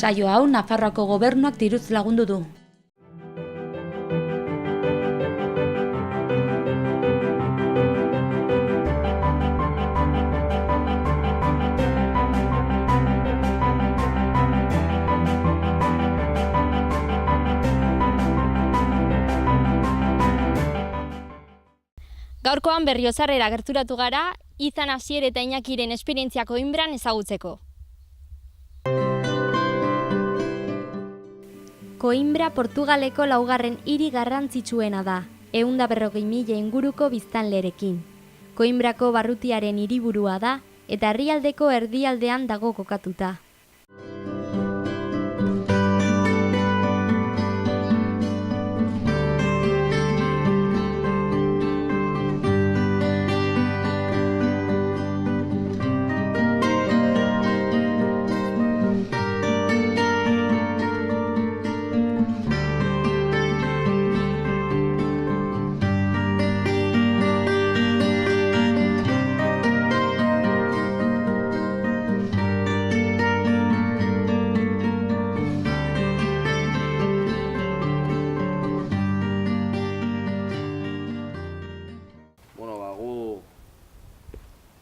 Saio hau Nafarroako gobernuak diruz lagundu du. Gaurkoan Berriozarrera gerturatu gara, Izan Asier eta Iñakiren esperientzia Koinbran ezagutzeko. Koinbra Portugaleko laugarren hiri garrantzitsuena da, 140.000 inguruko biztanlerekin. Koinbrako barrutiaren hiriburua da eta herrialdeko erdialdean dago kokatuta.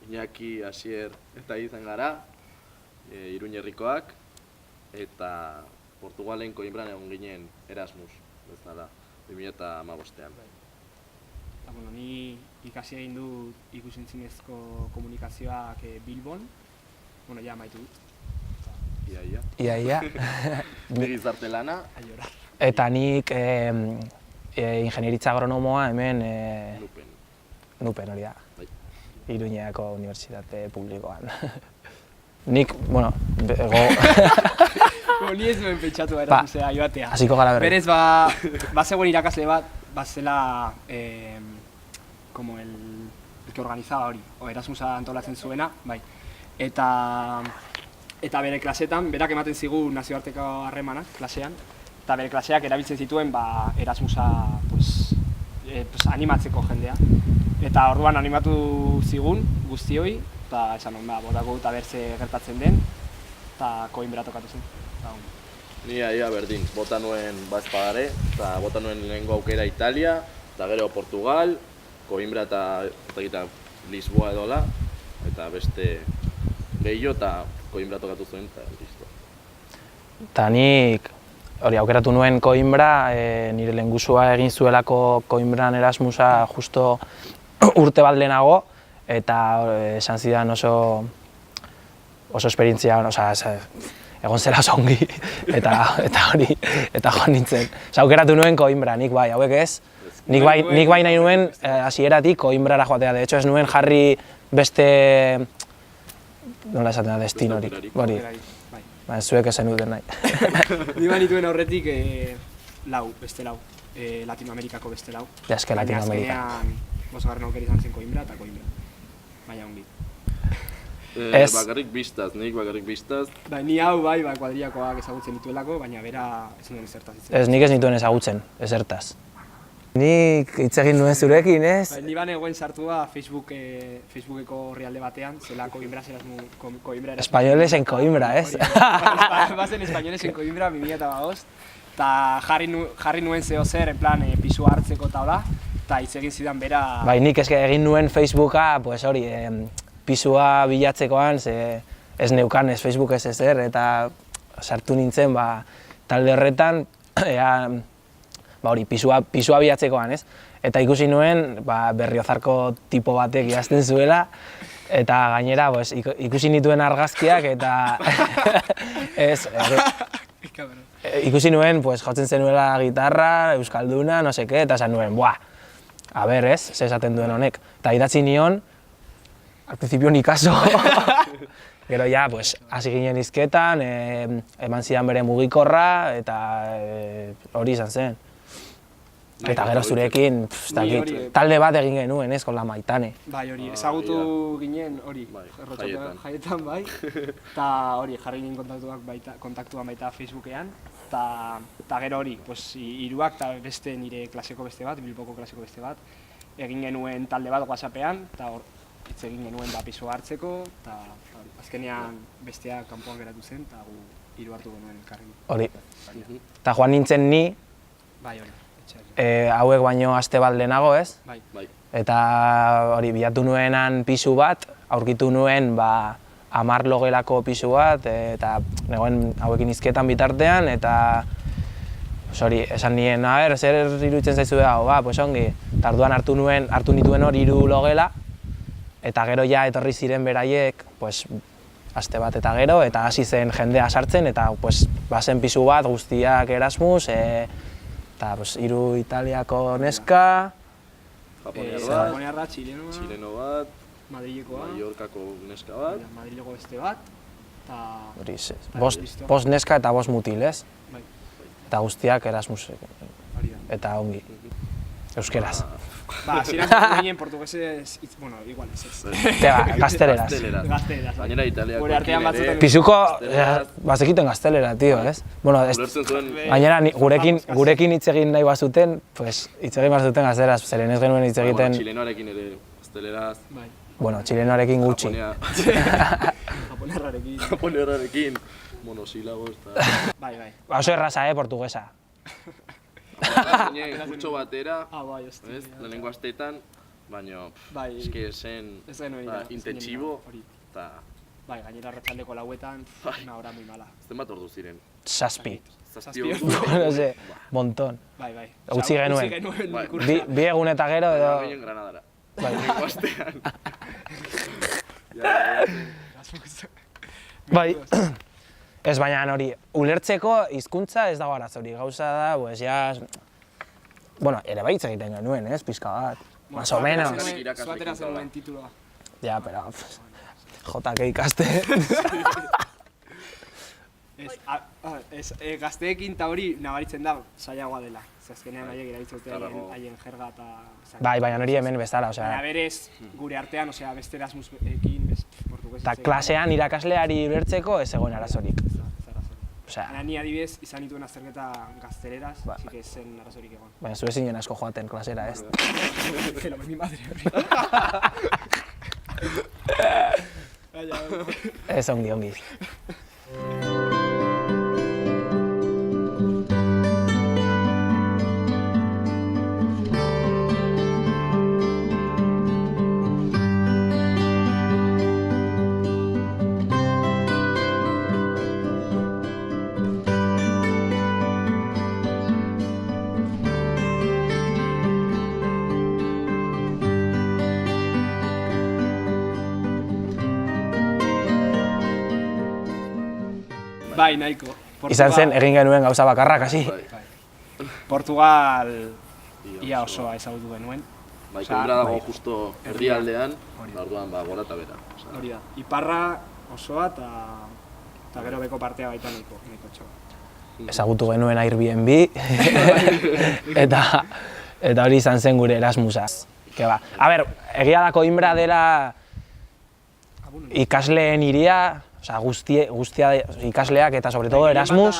Iñaki, Asier eta Izan gara, Iruña herrikoak, eta Portugalen Koinbran egon ginen Erasmus, bezala, 2015an. Ni ikasi egin du ikus-entzumenezko komunikazioak Bilbon, ja amaitu dut. Ia. Nik gizarte lana. Eta nik ingenieritza agronomoa hemen Nupen hori da. Iruñako Unibertsitate Publikoan. Nik, Ni ez duen pentsatu Erasmusea joatea. Hasiko gara berri. Berez, bazegoen irakasle bat, bazela como el que organizaba hori, o Erasmusa antolatzen zuena, bai. Eta bere klasetan, berak ematen zigu nazioarteko harremanak klasean, eta bere klaseak erabiltzen zituen Erasmusa animatzeko jendea. Eta orduan animatu zigun guztioi, eta esan hon, botako eta berze gertatzen den, eta Koinbra tokatu zen. Ia berdin, bota nuen Bazpagare, eta bota nuen lehengo aukera Italia, eta gero Portugal, Koinbra eta Lisboa edola, eta beste gehiago eta Koinbra tokatu zuen, eta listo. Eta nik aukeratu nuen Koinbra, nire lehengusua egin zuelako Koinbran Erasmusa justo urte bat lehenago, eta esan zidan oso esperientzia, egon zela oso ongi, eta joan nintzen. Aukeratu nuen Koinbra, nik bai, hauek ez. Nik bai nahi nuen hasieratik Koinbrara joatea, de hecho ez nuen jarri beste, nola esaten da, destinorik. Zuek esan duten nahi. Ni banituen aurretik beste lau, Latinoamerikako beste lau. Eske Latinoamerika. Bosgarren aukera izan zen Koinbra eta Koinbra. Baina ongi. Bakarrik biztaz, nik bakarrik biztaz. Ni hau kuadriakoak ezagutzen dituelako, baina bera ez nuen ezertaz. Nik ez nituen ezagutzen, ezertaz. Nik hitz egin nuen zurekin, ez? Ni banegoen sartua Facebookeko orrialde batean, zela Koinbra Koinbra. Españoles en Koinbra, ez? Bazen Españoles en Koinbra 2005, eta jarri nuen zeo zer, en plan, pisua hartzeko eta hola, eta hitz egin zidan bera... Nik egin nuen Facebooka, hori, pisua bilatzekoan, ez neukan ez Facebook ez ezer, eta sartu nintzen talde horretan, pisua bilatzekoan, ez? Eta ikusi nuen Berriozarko tipo batek idazten zuela, eta gainera ikusi nituen argazkiak, eta ikusi nuen jotzen zenuela gitarra, euskalduna, no seke, eta esan nuen, a ber, ez, ze esaten duen honek. Eta idatzi nion, al principio ni kaso. Gero hasi ginen hizketan, eman zidan bere mugikorra, eta hori izan zen. Eta gero zurekin, talde bat egin genuen, ez, kola Maitane. Bai, hori, ezagutu ginen, hori, jaietan bai, eta hori, jarri ginen kontaktuan baita Facebookean, eta gero hori, hiruak eta beste nire klaseko beste bat, Bilboko klaseko beste bat, egin genuen talde bat WhatsAppean, eta hitz egin genuen pisua hartzeko, eta azkenean bestea kanpoan geratu zen, eta gu hiru hartu genuen elkarrekin. Hori. Eta joan nintzen ni, Bai, hori, etxeari. hauek baino aste bat lehenago, ez? Bai. Eta hori, bilatu nuenan pisu bat, aurkitu nuen 10 logelako pisu bat, eta negoen hauekin hizketan bitartean, eta hori, esan nien, zer iruditzen zaizu hau, pues ongi, eta orduan hartu nituen hori 3 logela, eta gero ja etorri ziren beraiek, pues, aste bat eta gero, eta hasi zen jendea sartzen, eta pues, bazen pisu bat guztiak Erasmus, eta pues, 3 Italiako neska, Japoniarra, txilenoa, Txileno bat, Madrilekoa, Mallorcako neska bat, Madrileko beste bat, eta... hori, listo. 5 neska eta 5 mutil, ez? Bai, Eta guztiak Erasmus, hori da. eta ongi, euskeraz. Hasieran ginen portugesez, bueno, igual ez. Gazteleraz. Gazteleraz. Gainera Italiako Gure artean batzuetan- Pisuko, Gazteleraz. bazekiten gaztelera, tio, ez? Bueno, Ulertzen zuen, gainera gurekin hitz egin nahi bazuten, pues hitz egin bazuten gazteleraz, zeren ez genuen hitz egiten, txilenoarekin ere gazteleraz, Bai, bueno, txilenoarekin gutxi. japoniarrarekin. Japoniarrarekin, monosilabos eta... Bai. Oso erraza, portugesa. Ginen kurtso batera, Bai, hostia. ez, lehenengo asteetan, baina Bai. eske zen Ez genuen intentsibo, hori. eta Bai, gainera arratsaldeko 4etan, una hora muy mala. zenbat ordu ziren? 7. Zazpi Zazpi ordu. No sé, monton. Bai. Utzi genuen. Bai. kursa. Bi egun eta gero edo... Ginen Granadara. Bai. Lehenengo astean. Bai, ez baina hori, ulertzeko hizkuntza ez dago arazorik, gauza da, pues ja... Bueno, ere bai hitz egiten genuen, ez, pizka bat, más o menos. Zuatera zenuen tituloa. Ja, pero... JK ikaste. Gazteekin eta hori nabaritzen da, zailagoa dela. Azkenean haiek erabiltzen haien jerga eta... Bai, baina hori hemen bezala, Baina osea... berez, gure artean, beste Erasmusekin, portugues... Eta klasean irakasleari ulertzeko ez egon arazorik. Osea, Baina ni adibidez izan nituen azterketa gazteleraz, Ba. así que ez zen arazorik egon. baina zu ezinen asko joaten klasera, ez? Pero mi madre hori. Ez ongi. Bai, nahiko. Izan zen, egin genuen gauza bakarrak, hasi. Portugal ia osoa ezagutu genuen. Bai, Osea, Koimbra dago bai. justo erdialdean, Hori. orduan gora eta bera. Osea, Hori da. Iparra osoa eta gero beko partea baita nahiko txoa. Ezagutu genuen Airbnb, eta hori izan zen gure Erasmusa. Que ba. A ber, egia da Koimbra dela ikasleen hiria, osea, guztia ikasleak eta sobre todo Erasmus,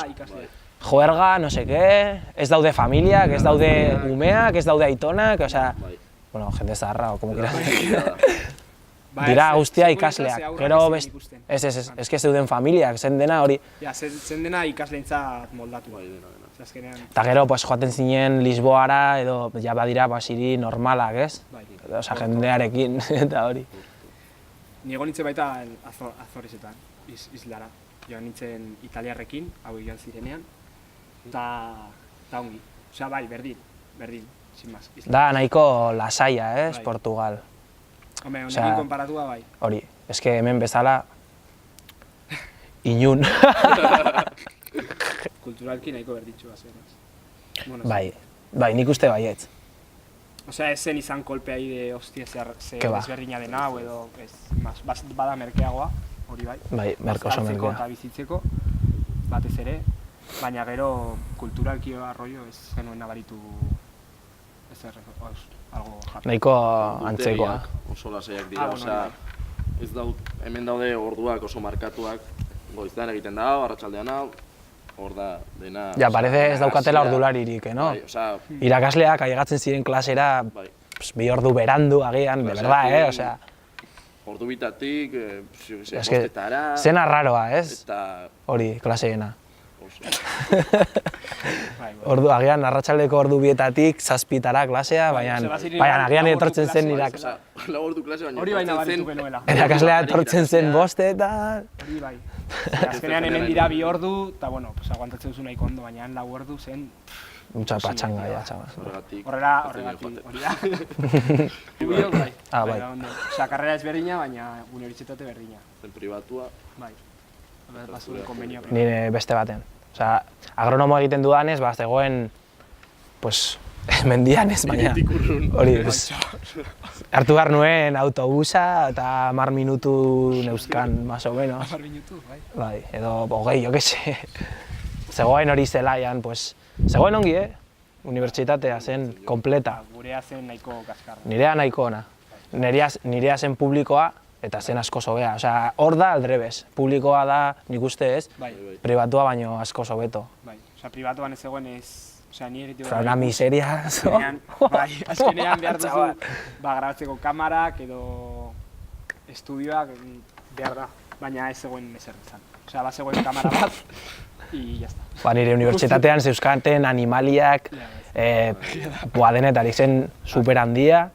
joerga, no sé qué, ez daude familiak, ez daude umeak, ez daude aitonak, osea, bai. bueno, jende zaharra, o como quieras. Ba, Dira ez, guztia según ikasleak, klase aurrak gero ez ziren best... ikusten. Ez que zeuden familiak, zen dena hori. Ja, zen dena ikasleentzat moldatu. Bai, dena. Azkenean, Eta gero, pues, joaten zinen Lisboara, edo, ja badira, basiri normalak, ez? bai. Osea, jendearekin, eta hori. Nigo nintzen baita Azoresetan, islara. Joan nintzen italiarrekin, hauek joan zirenean, eta ongi. Osea, bai, berdin, sin más. Da, nahiko lasaia, ez, Bai. Portugal. Hombre, Osea, honekin konparatua, bai. Hori, eske hemen bezala, inun. Kulturalki nahiko berditxua zen. Bueno, Bai, nik uste baietz. Osea, ez zen izan kolpea de hostia, ze Ke ba. desberdina dena, hau edo, ez, bada merkeagoa, hori bai. Bai, merke oso Bazkaltzeko merkea. eta bizitzeko, batez ere, baina gero kulturalki arroio ez genuen nabaritu ezer, algo jarri. Nahiko antzekoa. Urtegiak oso lasaiak dira, Bueno, osea, bai. ez hemen daude orduak oso markatuak, goiztean egiten da hau, arratsaldean hau, hor da dena... Ja, osea, parece ez daukatela hasia, ordularirik, no? Bai, osea, Irakasleak ailegatzen ziren klasera, bai. pues, 2 ordu berandu agian, de verdad, osea, ordu bitatik, Es que, bostetara... zena raroa, ez? Eta... Hori, klaseena. Bai, Agian arratsaldeko ordu bietatik zazpitara klasea, baina agian etortzen zen nirak. Lau ordu klase, baina hori baina etortzen baritu genuela. Erakaslea etortzen zen bostetan. Hori bai. Azkenean hemen dira 2 ordu, eta bueno, aguantatzen zu nahiko ondo, baina 4 ordu zen... Mucha patxanga, ja, txaba. Horregatik, hori da. Biok bai. Bai. Osea, karrera ezberdina, baina unibertsitate berdina. zen pribatua. Bai. Bazure konbenioa. Nire beste baten. Osea, agronomo egiten dudanez, zegoen, pues, mendian ez, baina... Hori, pues, hartu behar nuen autobusa eta 10 minutu neuzkan, más o menos. 10 minutu, bai. Bai, edo 20, jo que se. Zegoen hori zelaian, pues, zegoen ongi, Unibertsitatea zen, kompleta. Gurea zen nahiko kaskarra. Nirea nahiko ona. Nirea zen publikoa, eta zen asko sobea. Osea, hor da aldrebes. Publikoa da, nik uste ez, pribatua baino asko sobeto. Bai, osea, pribatuan ez zegoen ez... Osea, ni egiten... Fra una miseria, zo. Bai, azkenean behar duzu, grabatzeko kamarak edo estudioak behar da, baina ez zegoen ezerretzan. Osea, zegoen kamara bat, y jazta. Nire unibertsitatean zeuzkaten animaliak, denetarik zen super handia.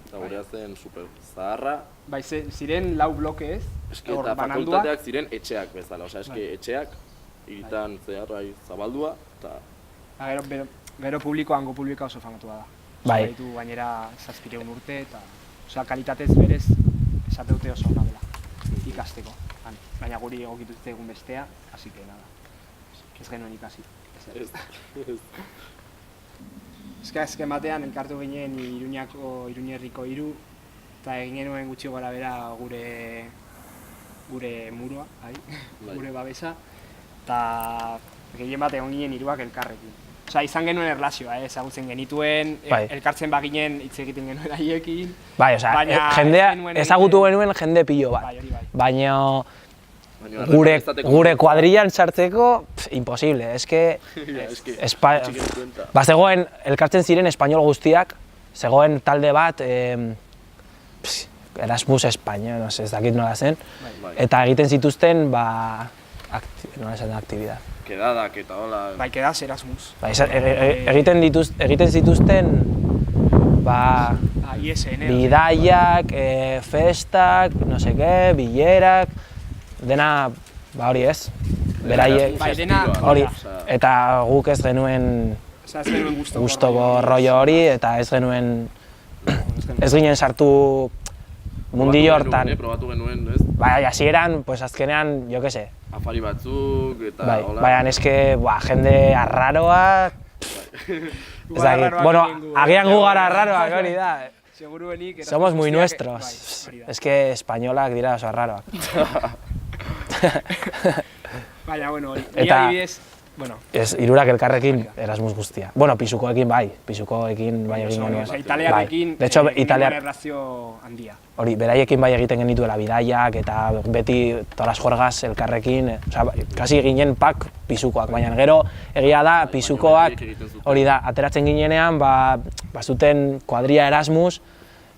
Eta gurea zen super zaharra. Bai, ziren 4 bloke ez? Eta fakultateak ziren etxeak bezala, osea, etxeak, hiritan zehar zabaldua, eta... Gero publikoango publika oso famatua da. Bai. Ditu gainera 700 urte, eta... Osea, kalitatez berez, esateute oso ona dela, ikasteko. Baina guri egokitu egun bestea, así que nada. Ez genuen ikasi. Ezken batean elkartu ginen Iruñerriko 3, eta egin genuen gutxi gora bera gure murua, gure babesa, eta gehien bat egon ginen 3 elkarrekin. Osea, izan genuen erlazioa, ezagutzen genituen, elkartzen baginen hitz egiten genuen haiekin. Bai, osea, jendea, ezagutu genuen jende pilo bat. Baina gure kuadrillan sartzeko, imposible, eske... Zegoen, elkartzen ziren espainol guztiak, zegoen talde bat, Erasmus Espainia, no sé, ez dakit nola zen, eta egiten zituzten, nola esan da, aktibidad. Kedadak eta hola... Bai, kedaz Erasmus. Egiten zituzten, bidaiak, festak, no sé qué, bilerak, dena, hori ez, beraiek, hori, eta guk ez genuen gustoko rollo hori, eta ez ginen sartu mundillo hortan. Probatu genuen, ez? Bai, hasieran, pues azkenean, jo que se. Afari batzuk eta hola. Baina eske, jende arraroa, bueno, agian gu gara arraroak hori da. Somos muy nuestros. Es que espainolak dira oso arraroak. Baina, bueno, ni adibidez, bueno... Ez, 3 elkarrekin Erasmus guztia. Bueno, pisukoekin bai egin genuen. Osa, italiarekin egin erlazio handia. Hori, beraiekin bai egiten genituela bidaiak eta beti todas jorgas elkarrekin, kasi ginen pak pisukoak, baina gero egia da pisukoak, hori da, ateratzen ginenean, bazuten kuadria Erasmus,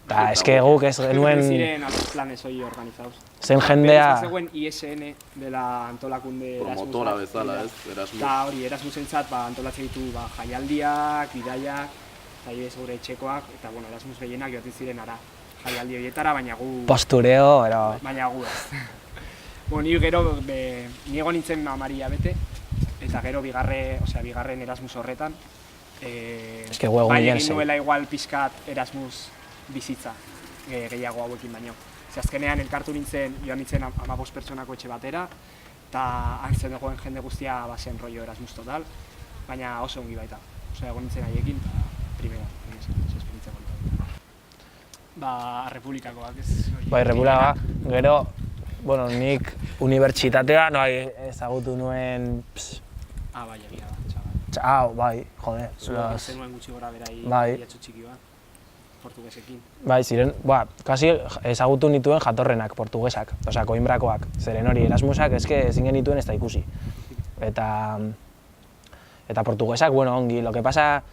eta eske guk ez genuen... Ziren a los planes hori organizados. Zen jendea... Zegoen ISN dela antolakunde Erasmus. Promotora bezala, ez, Erasmus. Eta hori, Erasmusentzat antolatzen ditu jaialdiak, bidaiak, eta gure etxekoak, eta bueno, Erasmus gehienak joaten ziren ara jaialdi horietara, baina gu... Postureo, ero... Baina gu ez. Ni gero, ni egon nintzen 10 bete, eta gero bigarren Erasmus horretan. Eske gu egun egin nuela igual pixkat Erasmus bizitza gehiago hauekin baino. Azkenean elkartu nintzen, joan nintzen 15 pertsonako etxe batera, eta hartzen dagoen jende guztia zen rollo Erasmus total, baina oso ongi baita. Osea, egon nintzen haiekin, primera, esperientzia polita. Republikakoak ez. Bai, Republikakoak, gero, bueno, nik unibertsitatea, ezagutu nuen... Bai, egia da, bai, jode. Zenuen gutxi gora berai iatxo txiki bat. Portugesekin. Bai, ziren, kasi ezagutu nituen jatorrenak portugesak, osea, Koimbrakoak, zeren hori Erasmusak eske ezin genituen ez da ikusi. Eta portugesak, bueno, ongi, lo que pasa,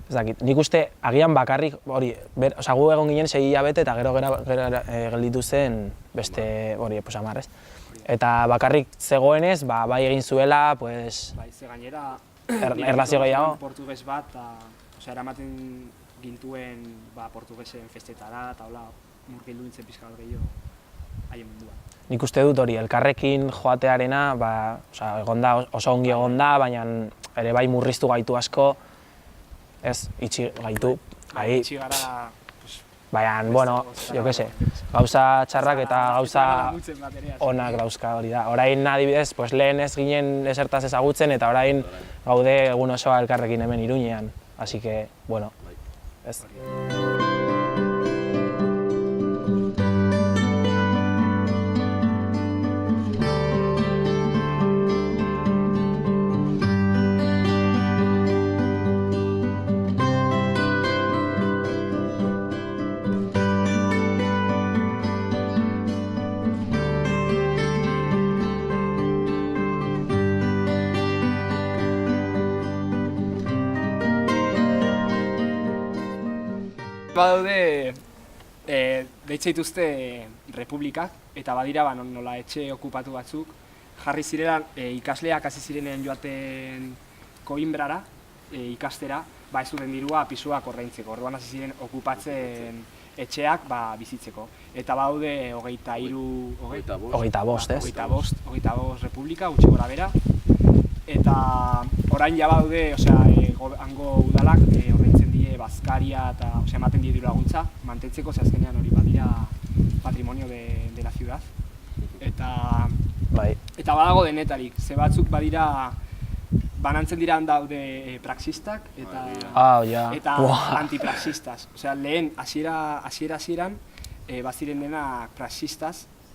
Ez dakit, nik uste agian bakarrik, hori, osea, gu egon ginen 6 hilabete eta gero gelditu zen beste, hori, pues 10, ez? Eta bakarrik zegoenez, bai egin zuela, pues... Bai, ze gainera... Erlazio gehiago. Portugues bat, osea, eramaten gintuen portugesen festetara, eta hola, murgildu nintzen pixka bat gehiago haien mundua. Nik uste dut hori, elkarrekin joatearena, osea, egonda, oso ongi egonda, baina ere bai murriztu gaitu asko, ez, itxi gaitu, bai. Itxi gara... Baina, bueno, jo que se, gauza txarrak eta gauza onak dauzka hori da. Orain adibidez, pues lehen ez ginen esertaz ezagutzen eta orain gaude egun osoa elkarrekin hemen Iruñean. Así que, bueno, ez. Badaude, deitze dituzte republikak, eta badira nola etxe okupatu batzuk, jarri zirela ikasleak hasi zirenean joaten Koimbrara ikastera, ez zuten dirua pisuak ordaintzeko, orduan hasi ziren okupatzen etxeak bizitzeko. Eta badaude 25 republika, gutxi gora bera, eta orain ja badaude, hango udalak ordaintzen die bazkaria eta ematen die diru laguntza mantentzeko, azkenean hori badira patrimonio de la ciudad. Eta badago denetarik, ze batzuk badira banantzen dira daude praxistak eta antipraxistas. Lehen hasieran baziren denak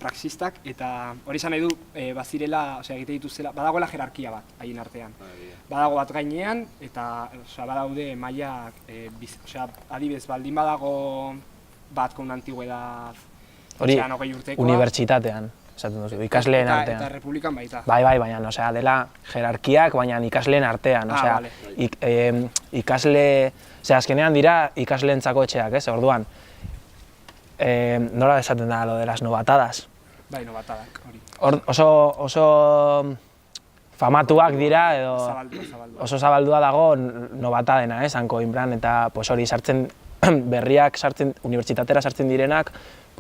praxistak eta hori esan nahi du bazirela, egite dituzela, badagoela jerarkia bat haien artean. Badago bat gainean eta badaude mailak, adibidez baldin badago bat con antigüedad, hori unibertsitatean, esaten duzu, ikasleen artean. Eta republikan baita. Bai, baina, dela jerarkiak, baina ikasleen artean, ikasle, azkenean dira ikasleentzako etxeak, ez, orduan. Nola esaten da lo de las novatadas? Bai, novatadak, hori. Oso famatuak dira, edo oso zabaldua dago novatadena, San Coimbran, eta hori sartzen, berriak sartzen, unibertsitatera sartzen direnak,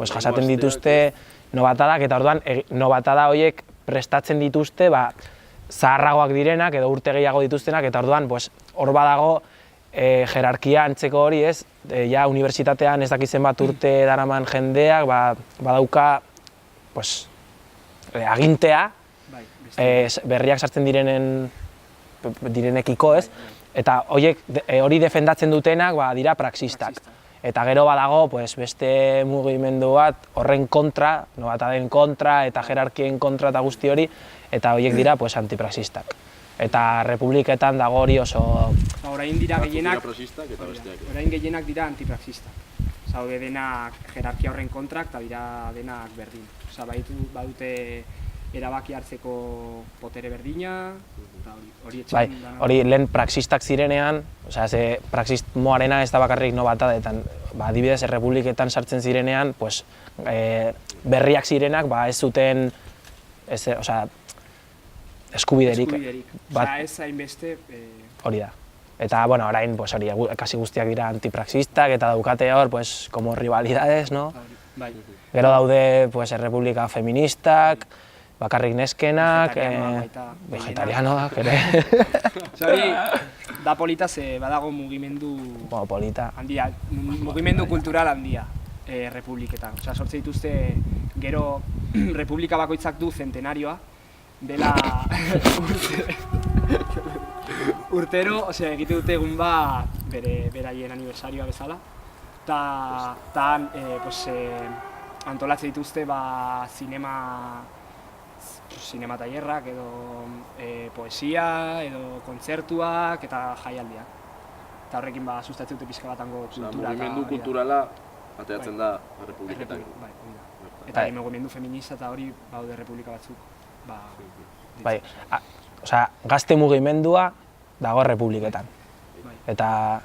jasaten dituzte novatadak, eta orduan novatada horiek prestatzen dituzte, zaharragoak direnak, edo urte gehiago dituztenak, eta orduan hor badago jerarkia antzeko hori, ez, ja unibertsitatean ez dakizen bat urte daraman jendeak, badauka agintea, berriak sartzen direnekiko, ez, eta hori defendatzen dutenak dira praxistak. Eta gero badago beste mugimendu bat horren kontra, novataden kontra eta jerarkien kontra eta guzti hori, eta horiek dira antipraxistak. Eta republiketan dago hori oso... Orain gehienak dira antipraxistak. Zaude denak jerarkia horren kontrak eta dira denak berdin. Badute erabaki hartzeko potere berdina, hori etxean... Hori lehen praxistak zirenean, praxismoarena ez da bakarrik novatadetan, adibidez errepubliketan sartzen zirenean, berriak zirenak ez zuten eskubiderik. Ez hainbeste... Hori da. Eta, orain, kasi guztiak dira antipraxistak eta daukate hor, como rivalidades, no? Gero daude errepublika feministak, bakarrik neskenak, vegetarianoak ere. Hori, da polita ze badago mugimendu... handia, mugimendu kultural handia republiketan. Sortze dituzte, gero republika bakoitzak du zentenarioa, dela urtero, egite dute egun bat beraien aniversarioa bezala, eta antolatzen dituzte zinema tailerrak edo poesia edo kontzertuak eta jaialdiak. Eta horrekin sustatzen dute pixka batango kultura. Mugimendu kulturala ateratzen da republiketan. Eta mugimendu feminista eta hori baude republika batzuk. Gazte mugimendua dago republiketan. Eta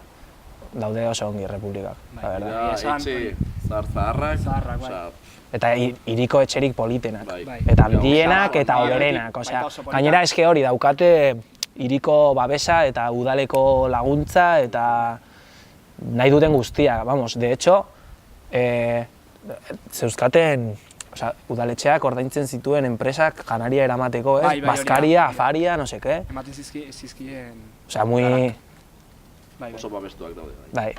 daude oso ongi Republikak, la verdad. Dira esan, etxe zaharrak, Zaharrak, bai. osea, Eta hiriko etxerik politenak, Bai. eta handienak eta Bai, hoberenak, baita osea, oso politak. gainera eske hori daukate hiriko babesa eta udaleko laguntza eta nahi duten guztia, vamos, de hecho, zeuzkaten, osea, udaletxeak ordaintzen zituen enpresak janaria eramateko, Bai, bai, Baskaria, hori da. afaria, no sé qué, Ematen zizkien... osea, muy, Bai, oso babestuak daude. bai,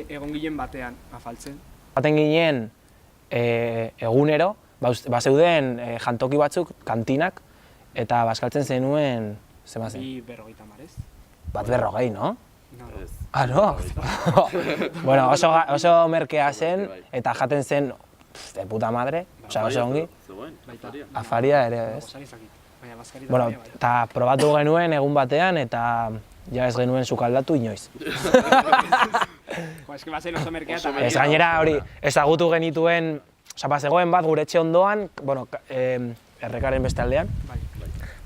Egon ginen batean afaltzen. baten ginen egunero, bazeuden jantoki batzuk, kantinak, eta bazkaltzen zenuen, zema zen, 2,50 ez? bat berrogei, no? No, Ez. Ah, no? Bueno, oso merkea zen, eta jaten zen, de puta madre, osea, oso ongi. Zegoen, Baita. afaria. Afaria ere, ez? Gozari zakit. Baina, Baskari Bueno, bai. eta probatu genuen egun batean, eta ja ez genuen sukaldatu inoiz. Jo, eski bazen oso merkea Oso eta... merkea. Ez gainera hori, ezagutu genituen, osea, bazegoen bat gure etxe ondoan, bueno, errekaren beste aldean, Bai.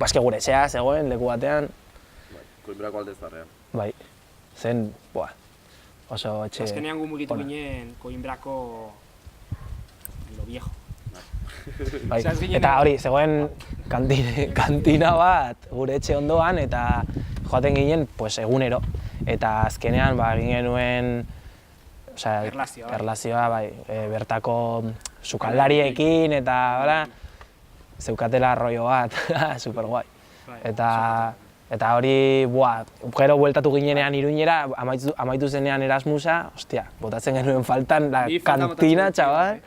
eske gure etxea zegoen leku batean, Koinbrako alde zarrean. bai, zen, oso etxe... Azkenean gu mugitu ona. ginen Koinbrako... Lo viejo. Bai. Osea, ez ginen- Eta hori, zegoen kantina bat gure etxe ondoan, eta joaten ginen pues, egunero. Eta azkenean egin genuen osea, Erlazioa, bai. erlazioa, bai, bertako sukaldariekin, eta bera, zeukatela rollo bat, super guai. Bai, Eta hori, gero bueltatu ginenean Iruñera, amaitu zenean Erasmusa, ostia, botatzen genuen faltan la Ni falta kantina, botatzen txabal,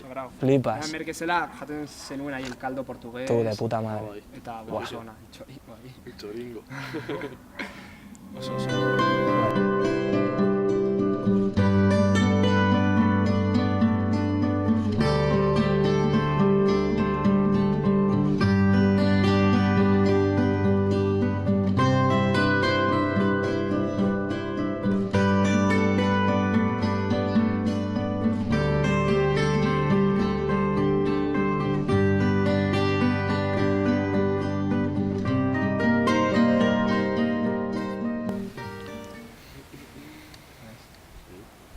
Sobrao. flipas. Merkezela jaten zenuen ahí el caldo portugués. Tu de puta madre. Bai, Eta oso ona. Bai. txoringo. Oso.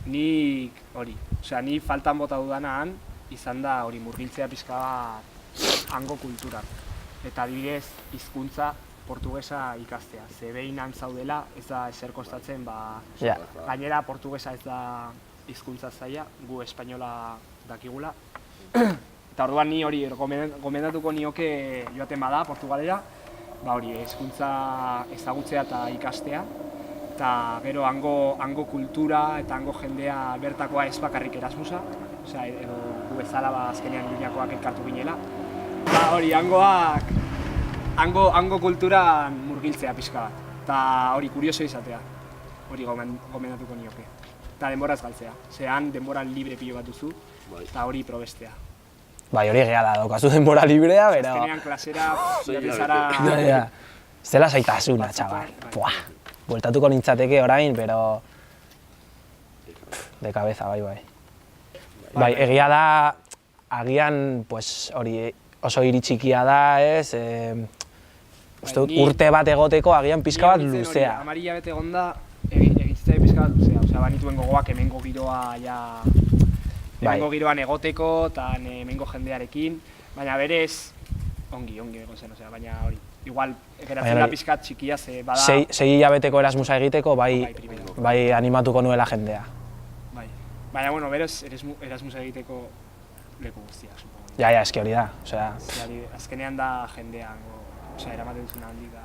Nik hori, osea, ni faltan bota dudanaan izan da hori murgiltzea pixka bat hango kulturan. Eta adibidez, hizkuntza portugesa ikastea. Ze behin han zaudela, ez da ezer kostatzen, Ja. gainera portugesa ez da hizkuntza zaila, gu espainola dakigula. Eta orduan ni hori gomendatuko nioke joaten bada Portugalera, hori hizkuntza ezagutzea eta ikastea. Eta gero hango kultura eta hango jendea bertakoa ez bakarrik Erasmusa, osea, edo gu bezala azkenean Iruñakoak elkartu ginela. Eta hori, hango kulturan murgiltzea pixka bat, eta hori kurioso izatea, hori gomendatuko nioke. Eta denboraz galtzea, zehan denboran libre pilo bat duzu, eta hori probestea. Bai, hori gehala daukazu denbora librea, pero... Azkenean klasera, Sei joaten zara... Ja. Zela zaitasuna, Batzutan, txabal. bai. Buah, bueltatuko nintzateke orain, pero... De cabeza, bai. Bai, egia da, agian, pues, hori oso hiri txikia da, ez? Uste dut, ni- urte bat egoteko agian pixka bat luzea. Amarilla bete egonda, egitzea pixka bat luzea. Osea, banituen gogoak hemengo giroa ja... Hemengo giroan egoteko, eta hemengo jendearekin, baina berez, ongi egon zen, osea, baina hori. Igual, geratzen da pixkat txikia, ze bada... Sei hilabeteko Erasmusa egiteko, Bai, primero. bai animatuko nuela jendea. Bai. Baina, bueno, berez, Erasmusa egiteko leku guztiak, supongo. Ja, eski hori da, osea... Azkenean da jendea, osea, eramaten duzuna handik da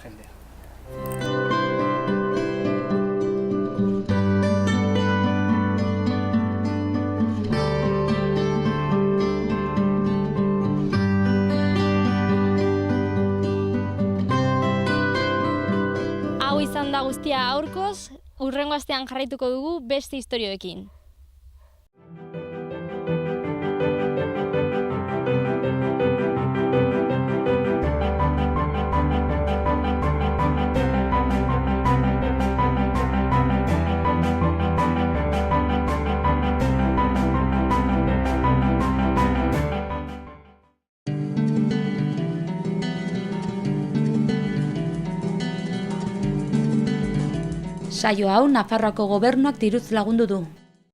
jendea. Hau izan da guztia aurkoz, hurrengo astean jarraituko dugu beste istorioekin. Saio hau Nafarroako gobernuak diruz lagundu du.